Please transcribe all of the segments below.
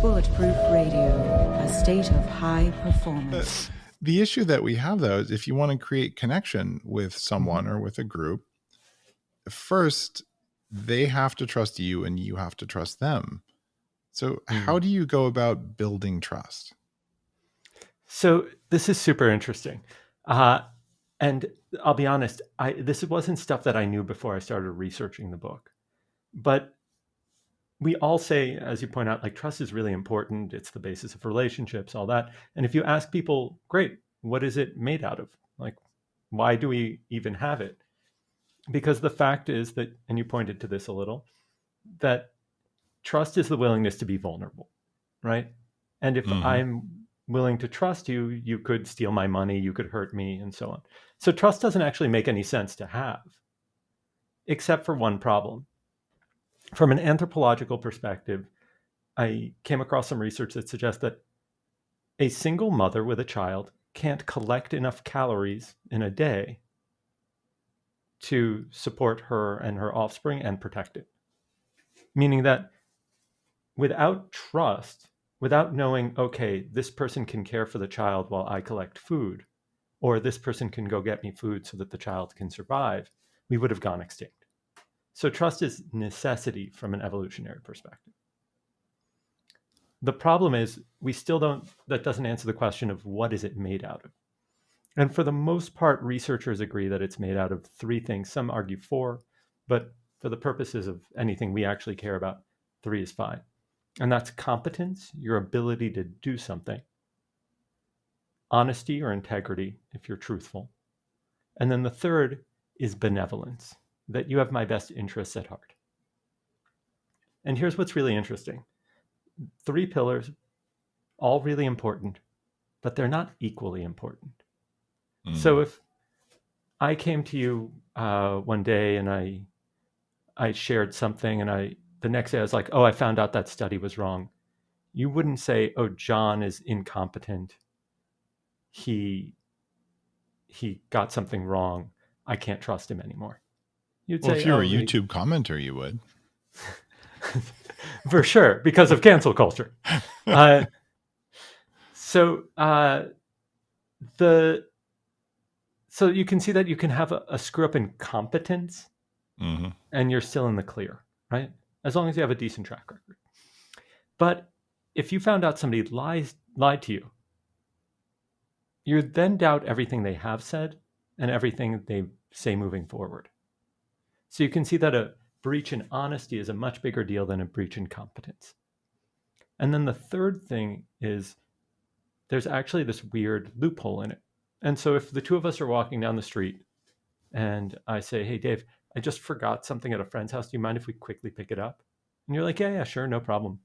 Bulletproof Radio, a state of high performance. The issue that we have, though, is if you want to create connection with someone or with a group, first, they have to trust you and you have to trust them. So how do you go about building trust? So this is super interesting. And I'll be honest, this wasn't stuff that I knew before I started researching the book. But we all say, as you point out, like trust is really important. It's the basis of relationships, all that. And if you ask people, great, what is it made out of? Like, why do we even have it? Because the fact is that, and you pointed to this a little, that trust is the willingness to be vulnerable, right? And if I'm willing to trust you, you could steal my money, you could hurt me, and so on. So trust doesn't actually make any sense to have, except for one problem. From an anthropological perspective, I came across some research that suggests that a single mother with a child can't collect enough calories in a day to support her and her offspring and protect it. Meaning that without trust, without knowing, okay, this person can care for the child while I collect food, or this person can go get me food so that the child can survive, we would have gone extinct. So trust is necessity from an evolutionary perspective. The problem is that doesn't answer the question of what is it made out of. And for the most part, researchers agree that it's made out of three things. Some argue four, but for the purposes of anything we actually care about, three is fine. And that's competence, your ability to do something. Honesty or integrity, if you're truthful. And then the third is benevolence, that you have my best interests at heart. And here's what's really interesting. Three pillars, all really important, but they're not equally important. So if I came to you one day and I shared something and the next day I was like, oh, I found out that study was wrong. You wouldn't say, oh, John is incompetent. He got something wrong. I can't trust him anymore. You'd say, if you were a YouTube commenter, you would. For sure, because of cancel culture. So you can see that you can have a screw up in competence and you're still in the clear, right? As long as you have a decent track record. But if you found out somebody lied to you, you then doubt everything they have said and everything they say moving forward. So you can see that a breach in honesty is a much bigger deal than a breach in competence. And then the third thing is there's actually this weird loophole in it. And so if the two of us are walking down the street and I say, hey, Dave, I just forgot something at a friend's house. Do you mind if we quickly pick it up? And you're like, yeah, sure, no problem.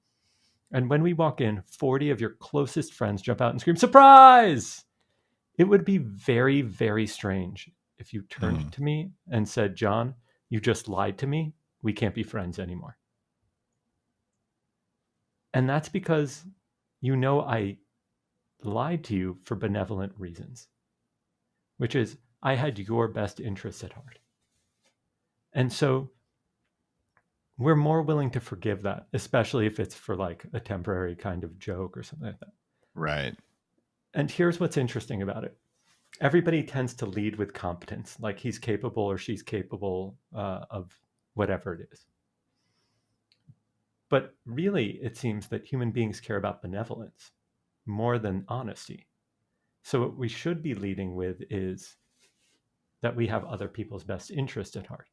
And when we walk in, 40 of your closest friends jump out and scream, surprise! It would be very, very strange if you turned to me and said, John, you just lied to me. We can't be friends anymore. And that's because you know I lied to you for benevolent reasons, which is I had your best interests at heart. And so we're more willing to forgive that, especially if it's for like a temporary kind of joke or something like that. Right. And here's what's interesting about it. Everybody tends to lead with competence, like he's capable or she's capable of whatever it is. But really, it seems that human beings care about benevolence more than honesty. So what we should be leading with is that we have other people's best interest at heart.